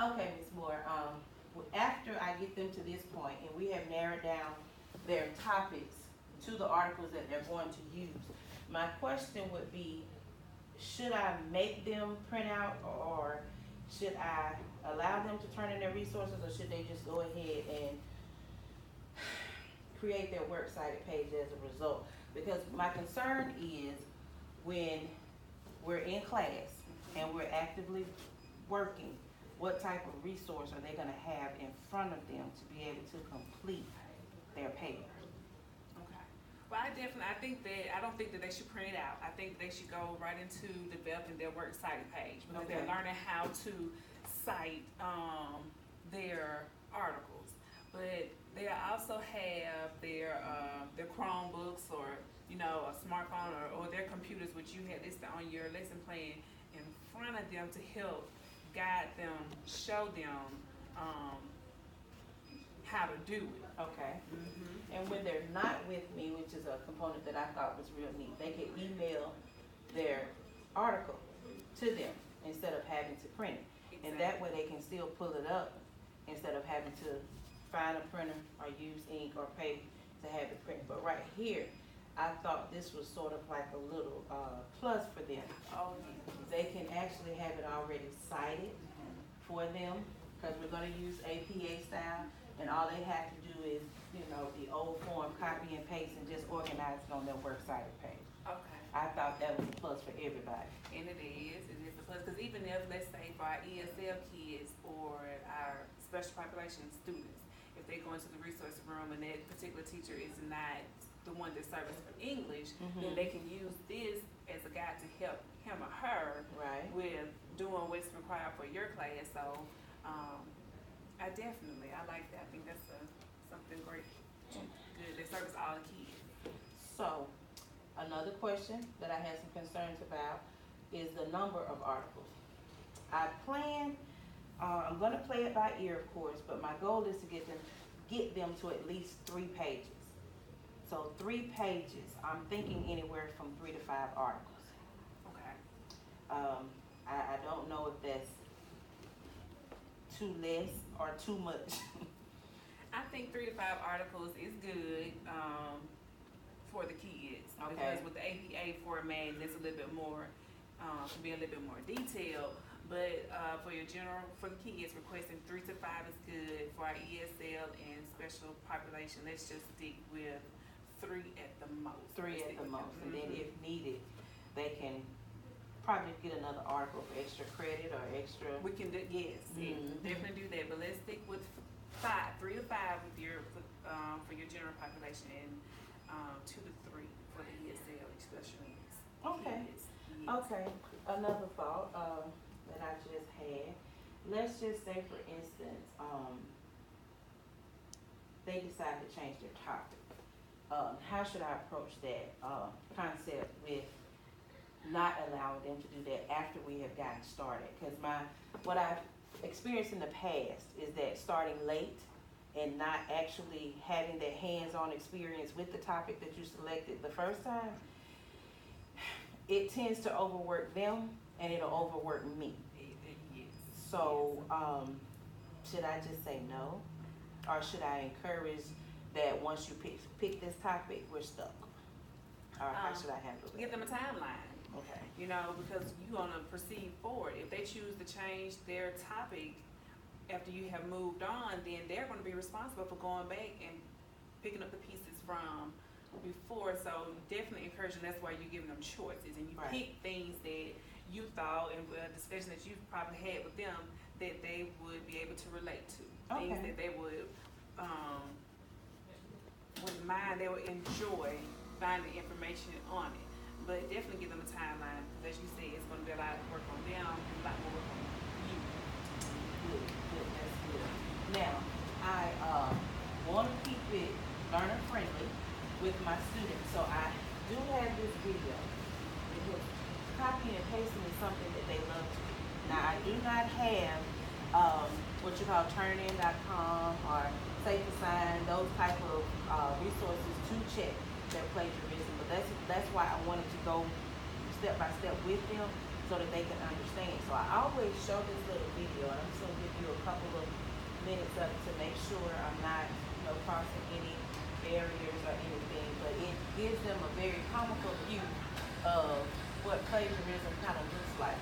Okay, Ms. Moore, after I get them to this point and we have narrowed down their topics to the articles that they're going to use, my question would be, should I make them print out, or should I allow them to turn in their resources, or should they just go ahead and create their works cited page as a result? Because my concern is when we're in class and we're actively working, what type of resource are they gonna have in front of them to be able to complete their paper? Okay. Well, I think that, I don't think that they should print it out. I think they should go right into developing their works cited page, because Okay. they're learning how to cite, their articles. But they also have their Chromebooks, or, you know, a smartphone, or their computers, which you had listed on your lesson plan, in front of them to help guide them, show them, how to do it. Okay. And when they're not with me, which is a component that I thought was real neat, they could email their article to them instead of having to print it. And that way they can still pull it up instead of having to find a printer or use ink or paper to have it printed. But right here, I thought this was sort of like a little plus for them. Oh, yeah. They can actually have it already cited for them, because we're gonna use APA style, and all they have to do is, you know, the old form, copy and paste, and just organize it on their works cited page. Okay. I thought that was a plus for everybody. And it is a plus, because even if, let's say, for our ESL kids or our special population students, if they go into the resource room and that particular teacher is not the one that serves for English, then they can use this as a guide to help him or her Right. with doing what's required for your class. So, I like that. I think that's something great, good, that serves all the kids. So, another question that I had some concerns about is the number of articles. I plan, I'm gonna play it by ear, of course, but my goal is to get them to at least 3 pages. So 3 pages, I'm thinking anywhere from 3 to 5 articles. Okay. I don't know if that's too less or too much. I think 3 to 5 articles is good, for the kids. Okay. Because with the APA format, it's a little bit more, can be a little bit more detailed. But for the kids, requesting 3 to 5 is good. For our ESL and special population, let's just stick with 3 at the most. 3 Let's at stick the with most, them. and then if needed, they can probably get another article for extra credit or extra. We can do, yes, definitely do that, but let's stick with 3 to 5 with for your general population, and 2 to 3 for the ESL special needs. Okay. Kids. Yes. Okay, another thought, that I just had, let's just say for instance, they decide to change their topic. How should I approach that, concept with not allowing them to do that after we have gotten started? Cause what I've experienced in the past is that starting late and not actually having that hands-on experience with the topic that you selected the first time, it tends to overwork them and it'll overwork me. Yes. So, should I just say no? Or should I encourage that once you pick this topic, we're stuck? Or how should I handle that? Give them a timeline. Okay. You know, because you're gonna proceed forward. If they choose to change their topic after you have moved on, then they're gonna be responsible for going back and picking up the pieces from before. So definitely encouraging, that's why you're giving them choices, and you Right. pick things that you thought, and a discussion that you've probably had with them, that they would be able to relate to. Things Okay. that they would mind, they would enjoy finding information on it. But definitely give them a timeline, because as you said, it's gonna be a lot of work on them and a lot more work on you. Good, that's good. Now, I want to keep it learner friendly with my students, so I do have this video. Because copying and pasting is something that they love to do. Now, I do not have what you call turnin.com or Safe Assign, those type of resources to check their plagiarism, but that's why I wanted to go step by step with them so that they can understand. So I always show this little video, and I'm just gonna give you a to make sure I'm not, crossing any barriers or anything, but it gives them a very comical view of what plagiarism kind of looks like.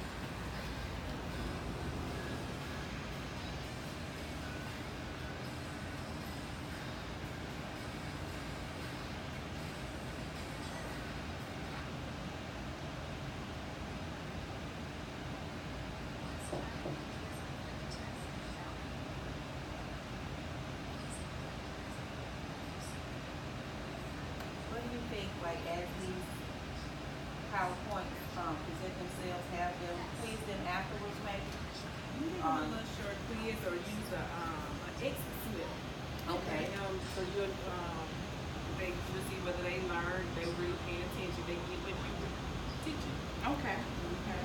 What do you think, like, as these PowerPoints present themselves, have them quiz them afterwards, maybe? You can do a little short quiz or use an exit slip. Okay. So they will see whether they learn, they really paying attention, they get what you were teaching. Okay. Okay.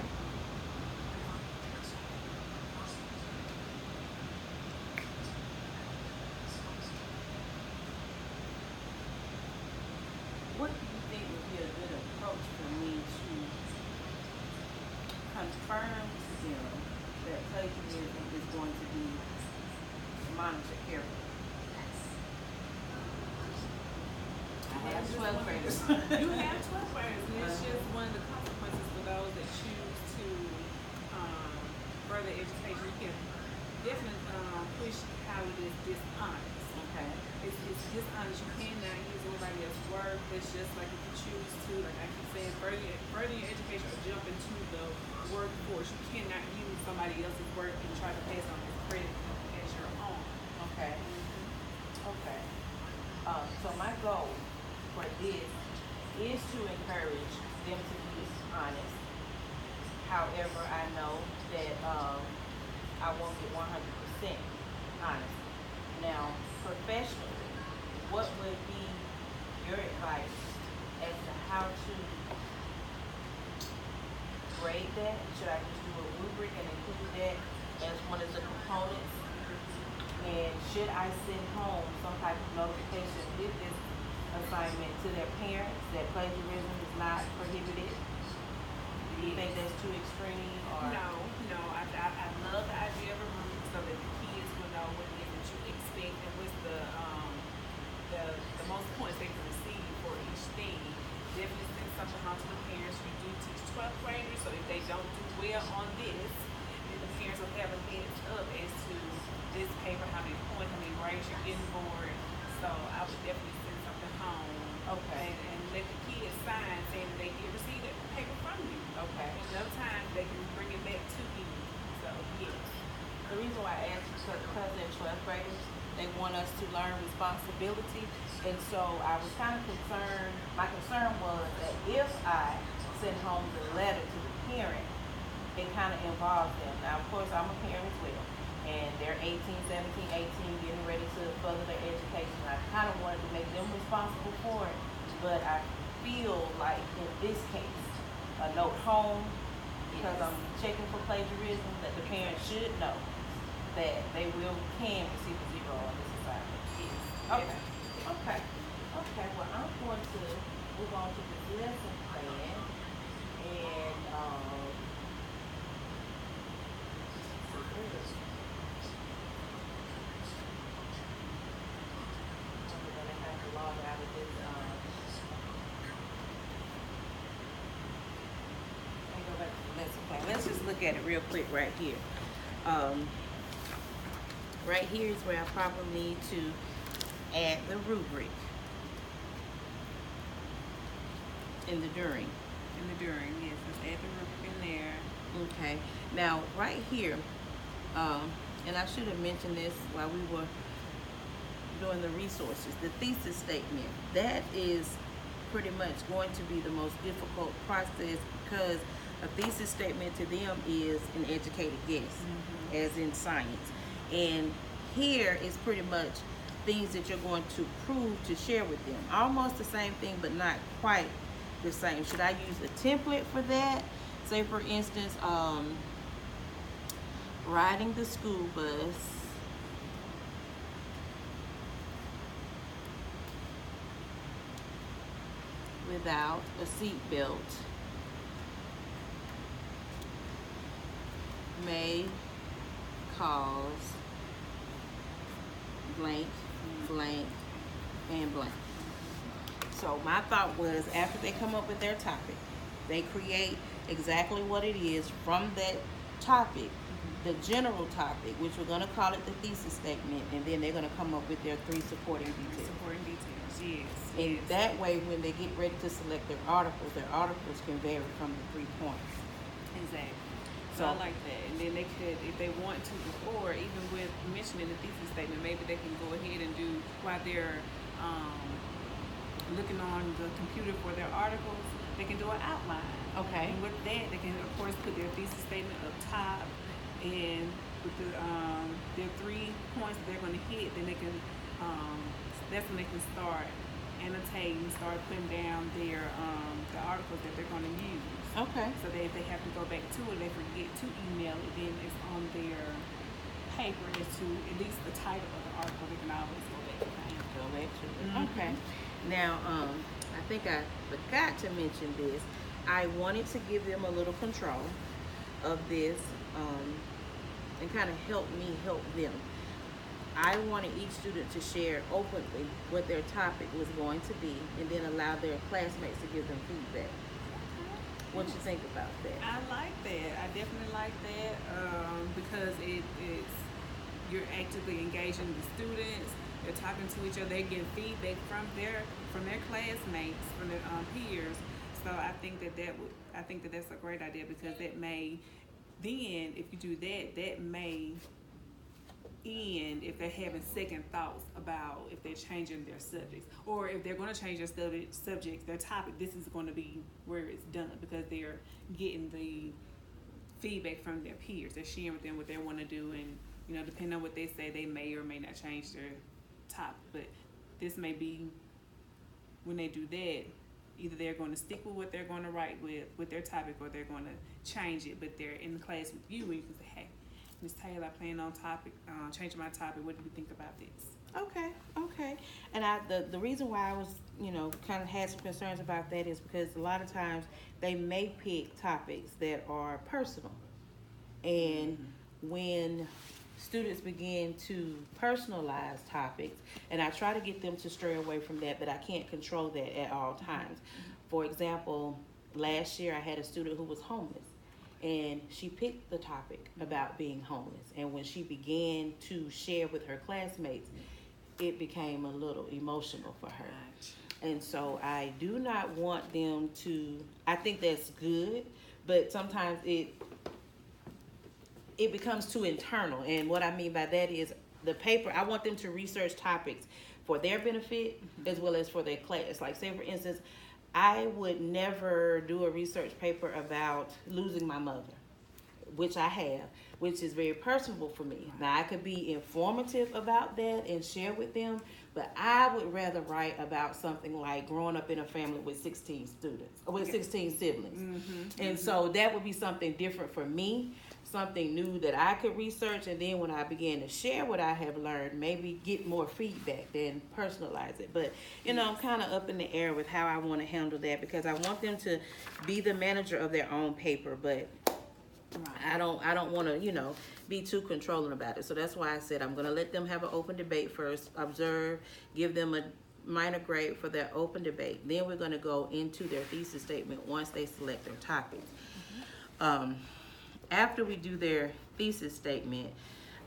What do you think would be a good approach for me to confirm to them that plagiarism is going to be monitored carefully? I have 12 graders. You have 12 graders, and it's just one of the consequences for those that choose to further education. You can definitely push how it is dishonest. Okay. It's dishonest. You cannot use anybody else's work. It's just like if you choose to, like I keep saying, further your education or jump into the workforce. You cannot use somebody else's work and try to pass on this credit as your own. Okay. Okay. So my goal for this is to encourage them to be honest. However, I know that I won't get 100% honest. Now, professionally, what would be your advice as to how to grade that? Should I just do a rubric and include that as one of the components? And should I send home some type of notification with this assignment to their parents that plagiarism is not prohibited? Do you think that's too extreme, or? No. I love the idea of a rubric so that the kids will know what it is that you expect and what's the most points they can receive for each thing. Definitely send something home to the parents. You do teach 12th graders, so if they don't do well on this, then the parents will have a heads up as to this paper, how many points, how many grades you're getting for it. So I would definitely send something home. Okay. And let the kids sign saying that they did receive that paper from you. Okay. And sometimes they can bring it back to you. So yes. The reason why I asked is because they're 12th graders, they want us to learn responsibility. And so I was kind of concerned, my concern was that if I send home the letter to the parent, it kind of involves them. Now, of course, I'm a parent as well. And they're 18, 17, 18, getting ready to further their education. I kind of wanted to make them responsible for it. But I feel like in this case, a note home, because I'm checking for plagiarism, that the parents should know that they can receive a 0 on this assignment. Yes. Okay. Okay. Okay. Well, I'm going to move on to the lesson plan, and I'm gonna have to log out of this. Let me go back to the lesson plan. Let's just look at it real quick right here. Right here is where I probably need to add the rubric in the during. In the during, yes. Let's add the rubric in there. Okay. Now, right here, and I should have mentioned this while we were doing the resources, the thesis statement. That is pretty much going to be the most difficult process because a thesis statement to them is an educated guess, as in science. And here is pretty much things that you're going to prove to share with them. Almost the same thing, but not quite the same. Should I use a template for that? Say, for instance, riding the school bus without a seat belt may cause blank, blank, and blank. So my thought was, after they come up with their topic, they create exactly what it is from that topic, the general topic, which we're going to call it the thesis statement, and then they're going to come up with their 3 supporting details. Supporting details, yes. And that way, when they get ready to select their articles can vary from the 3 points. Exactly. So I like that. And then they could, if they want to, before, even with mentioning the thesis statement, maybe they can go ahead and do, while they're looking on the computer for their articles, they can do an outline. Okay. And with that, they can, of course, put their thesis statement up top, and with their 3 points that they're going to hit, then they can, that's when they can start annotating, start putting down their the articles that they're going to use. Okay. So that if they have to go back to it, they forget to email it, then it's on their paper as to at least the title of the article. They can always go back to it. Go back to it. Okay. Now, I think I forgot to mention this. I wanted to give them a little control of this and kind of help me help them. I wanted each student to share openly what their topic was going to be, and then allow their classmates to give them feedback. What you think about that? I like that. I definitely like that because it's you're actively engaging the students. They're talking to each other. They're getting feedback from their classmates, from their peers. So I think that's a great idea, because that may then, if you do that, that may end if they're having second thoughts about if they're changing their subjects, or if they're going to change their subjects, their topic. This is going to be where it's done, because they're getting the feedback from their peers. They're sharing with them what they want to do, and depending on what they say, they may or may not change their topic. But this may be, when they do that, either they're going to stick with what they're going to write with their topic, or they're going to change it. But they're in the class with you, and you can say, hey, Ms. Taylor, I plan on changing my topic. What do you think about this? Okay. And the reason why I was, kind of had some concerns about that is because a lot of times they may pick topics that are personal. And when students begin to personalize topics, and I try to get them to stray away from that, but I can't control that at all times. For example, last year I had a student who was homeless. And she picked the topic about being homeless. And when she began to share with her classmates, it became a little emotional for her. And so I do not want them to, I think that's good, but sometimes it becomes too internal. And what I mean by that is the paper, I want them to research topics for their benefit as well as for their class. Like, say, for instance, I would never do a research paper about losing my mother, which I have, which is very personal for me. Now, I could be informative about that and share with them, but I would rather write about something like growing up in a family with 16 students, or with 16 siblings. And so that would be something different for me, something new that I could research, and then when I began to share what I have learned, maybe get more feedback than personalize it. But I'm kind of up in the air with how I want to handle that, because I want them to be the manager of their own paper, but I don't want to be too controlling about it. So that's why I said I'm going to let them have an open debate first, observe, give them a minor grade for their open debate. Then we're going to go into their thesis statement once they select their topics. After we do their thesis statement,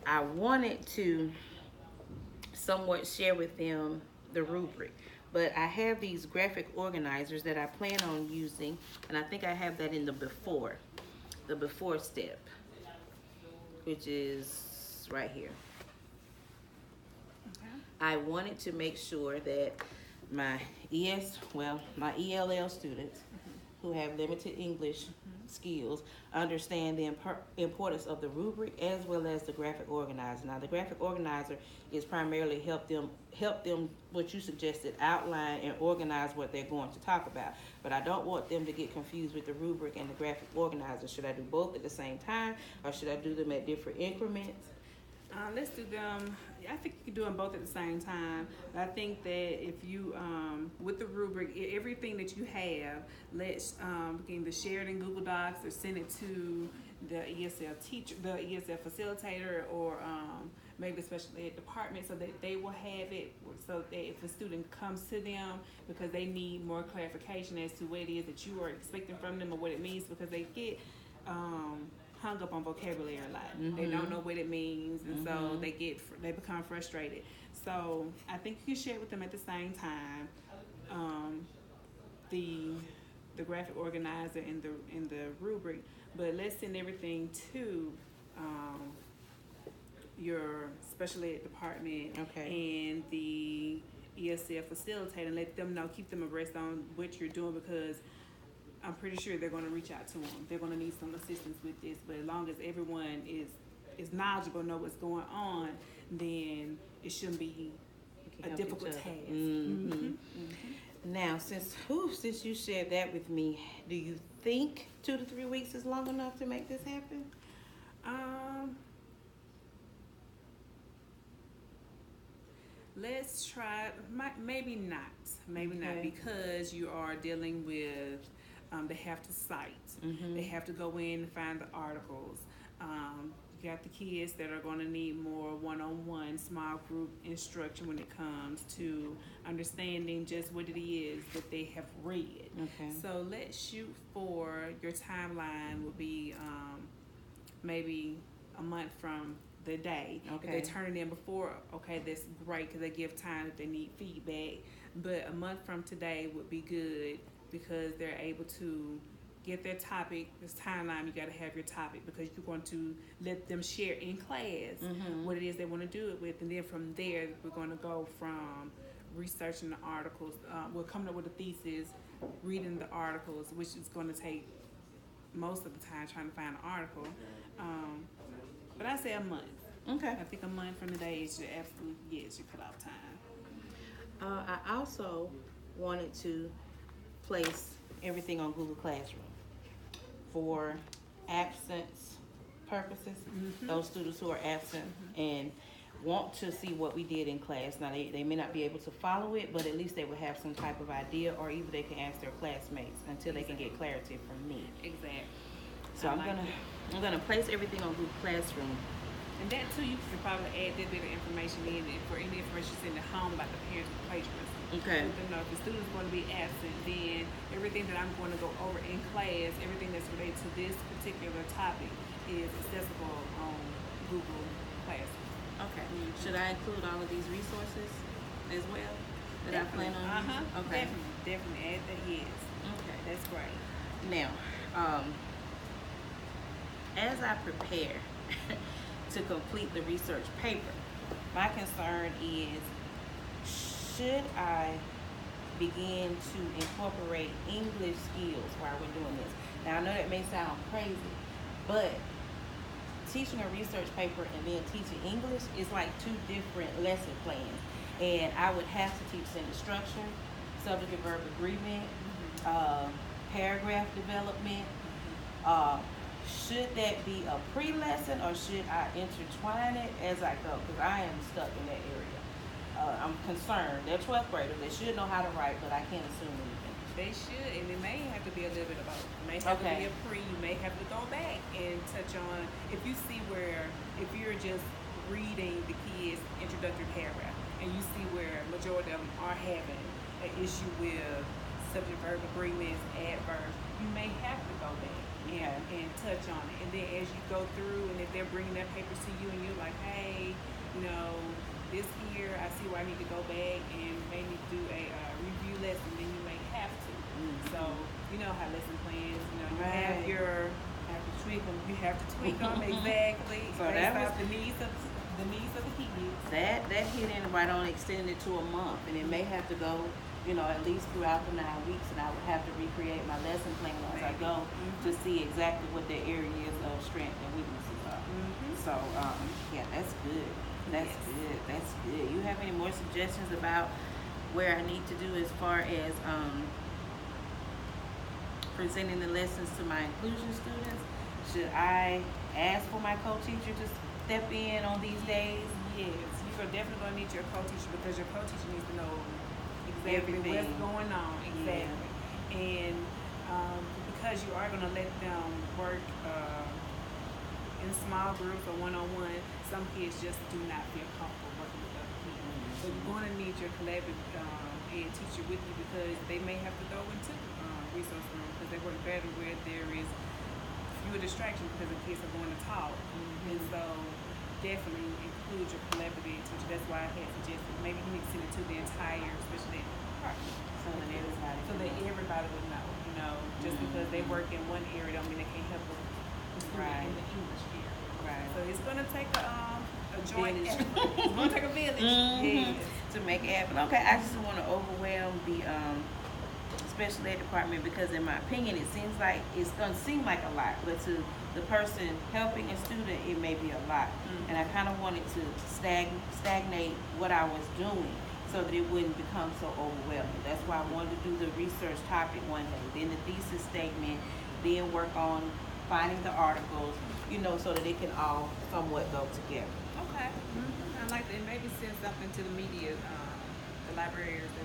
I wanted to somewhat share with them the rubric. But I have these graphic organizers that I plan on using, and I think I have that in the before step, which is right here. Okay. I wanted to make sure that my ELL students who have limited English skills understand the importance of the rubric as well as the graphic organizer. Now, the graphic organizer is primarily help them what you suggested, outline and organize what they're going to talk about. But I don't want them to get confused with the rubric and the graphic organizer. Should I do both at the same time, or should I do them at different increments? Let's do them. I think you can do them both at the same time. But I think that if you, with the rubric, everything that you have, let's either share it in Google Docs or send it to the ESL teacher, the ESL facilitator, or maybe the special ed department, so that they will have it, so that if a student comes to them because they need more clarification as to what it is that you are expecting from them or what it means, because they get hung up on vocabulary a lot. They don't know what it means, and so they become frustrated. So I think you can share it with them at the same time. The graphic organizer and the rubric, but let's send everything to your special ed department and the ESL facilitator, and let them know, keep them abreast on what you're doing, because I'm pretty sure they're going to reach out to them. They're going to need some assistance with this, but as long as everyone is knowledgeable, know what's going on, then it shouldn't be a difficult task. Now, since you shared that with me, do you think 2 to 3 weeks is long enough to make this happen? Let's try. Maybe not. Maybe not, because you are dealing with. They have to cite. They have to go in and find the articles. You got the kids that are going to need more one-on-one, small group instruction when it comes to understanding just what it is that they have read. So let's shoot for your timeline will be maybe a month from the day. If they turn it in before, that's great, because they give time if they need feedback. But a month from today would be good, because they're able to get their topic. This timeline, you got to have your topic, because you're going to let them share in class what it is they want to do it with, and then from there we're going to go from researching the articles. We're coming up with a thesis, reading the articles, which is going to take most of the time trying to find an article. But I say a month. I think a month from today is your absolute your cutoff time. I also wanted to place everything on Google Classroom for absence purposes. Those students who are absent and want to see what we did in class. Now, they may not be able to follow it, but at least they will have some type of idea, or even they can ask their classmates until they can get clarity from me. Exactly. So I'm gonna place everything on Google Classroom. And that too, you can probably add that bit of information in, and for any information you send at home about the parents with plagiarism. Let them know if the student's going to be absent, then everything that I'm going to go over in class, everything that's related to this particular topic, is accessible on Google Classroom. Should I include all of these resources as well that I plan on using? Definitely add that, yes. That's great. Now, as I prepare to complete the research paper, my concern is, should I begin to incorporate English skills while we're doing this? Now, I know that may sound crazy, but teaching a research paper and then teaching English is like 2 different lesson plans. And I would have to teach sentence structure, subject and verb agreement, paragraph development. Should that be a pre-lesson, or should I intertwine it as I go? Because I am stuck in that area. I'm concerned. They're 12th graders. They should know how to write, but I can't assume anything. They should, and it may have to be a little bit of both. It may have to be a pre. You may have to go back and touch on, if you see where, if you're just reading the kids' introductory paragraph, and you see where majority of them are having an issue with subject-verb agreements, adverbs, you may have to go back and touch on it. And then as you go through, and if they're bringing their papers to you, and you're like, hey, this here, I see where I need to go back and maybe do a review lesson, then you may have to. So, you know how lesson plans, you have to tweak them. You have to tweak them, exactly. So that was the needs of the kids. That hit in right on, extending it to a month, and it may have to go, at least throughout the 9 weeks, and I would have to recreate my lesson plan as I go to see exactly what their areas of strength and weaknesses are. So, that's good. That's good. You have any more suggestions about where I need to do as far as presenting the lessons to my inclusion students? Should I ask for my co-teacher to step in on these days? Yes, you're definitely going to need your co-teacher, because your co-teacher needs to know exactly what's going on. And because you are going to let them work in small groups or one-on-one, some kids just do not feel comfortable working with other people. So you're going to need your collaborative ed teacher with you because they may have to go into resource room because they work better where there is fewer distractions because the kids are going to talk. And so definitely include your collaborative teacher. That's why I had suggested maybe you need to send it to the entire special ed department. So that everybody. So that everybody would know, you know, just because they work in one area don't mean they can't help a student Right. in the English area. Right. So it's gonna take a joint Village. effort. It's gonna take a village. Mhm. Yes. To make it happen. Okay, I just don't want to overwhelm the special ed department because in my opinion it seems like it's gonna seem like a lot, but to the person helping a student it may be a lot. And I kind of wanted to stagnate what I was doing so that it wouldn't become so overwhelming. That's why I wanted to do the research topic one day, then the thesis statement, then work on finding the articles, you know, so that it can all somewhat go together. Okay. I like that. Maybe send something to the media, the librarians as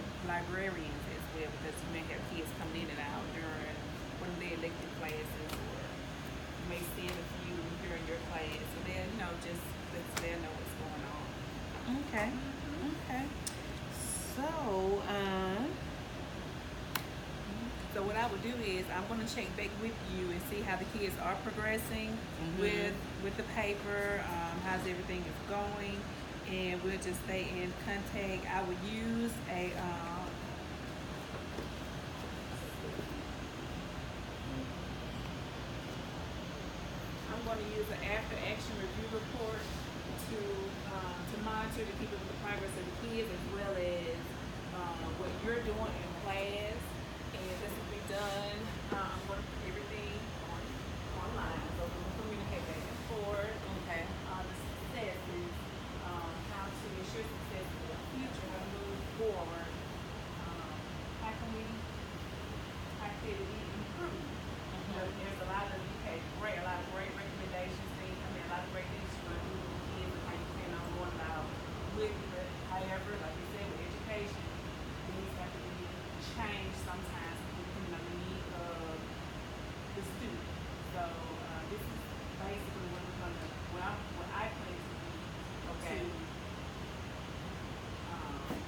well, because you may have kids coming in and out during one of their elective classes, or you may send a few during your class, so then you know just let them know what's going on. Okay. Okay. So, So what I would do is I'm gonna check back with you and see how the kids are progressing with the paper, how's everything is going, and we'll just stay in contact. I would use a I'm gonna use an after action review report to monitor to keep up with the progress of the kids as well as what you're doing in class. And this will be done. I'm going to put everything online, so we can communicate back and forth. okay. The successes, how to ensure success in the future, how to move forward. How can we improve? You know, there's a lot of a lot of great recommendations. A lot of great things for kids and how you plan on going about with it. But however, like you said, with education, things have to be changed sometimes depending on the need of the student. So this is basically what we're gonna, what I plan to do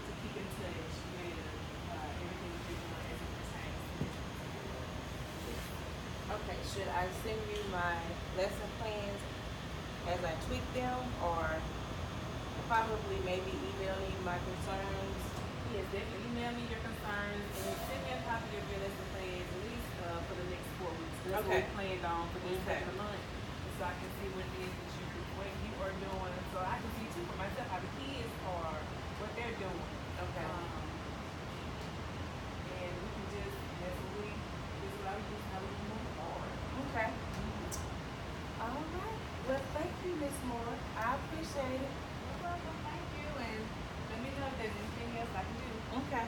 to keep in touch with everything that you're doing as it pertains to Okay, should I send you my lesson plans as I tweak them, or probably maybe email you my concerns? Yes, definitely email me your concerns and send me a copy of your lesson plans at least for the next 4 weeks. That's what we planned on for this Okay. second month. So I can see what it is that what you are doing. So I can see too for myself how the kids are, what they're doing. Okay. And we can just, that's what we, this is what I do, how we can move forward. Okay. All right. Well, thank you, Miss Moore. I appreciate it. No problem, thank you. And let me know if there's anything else I can do. Okay.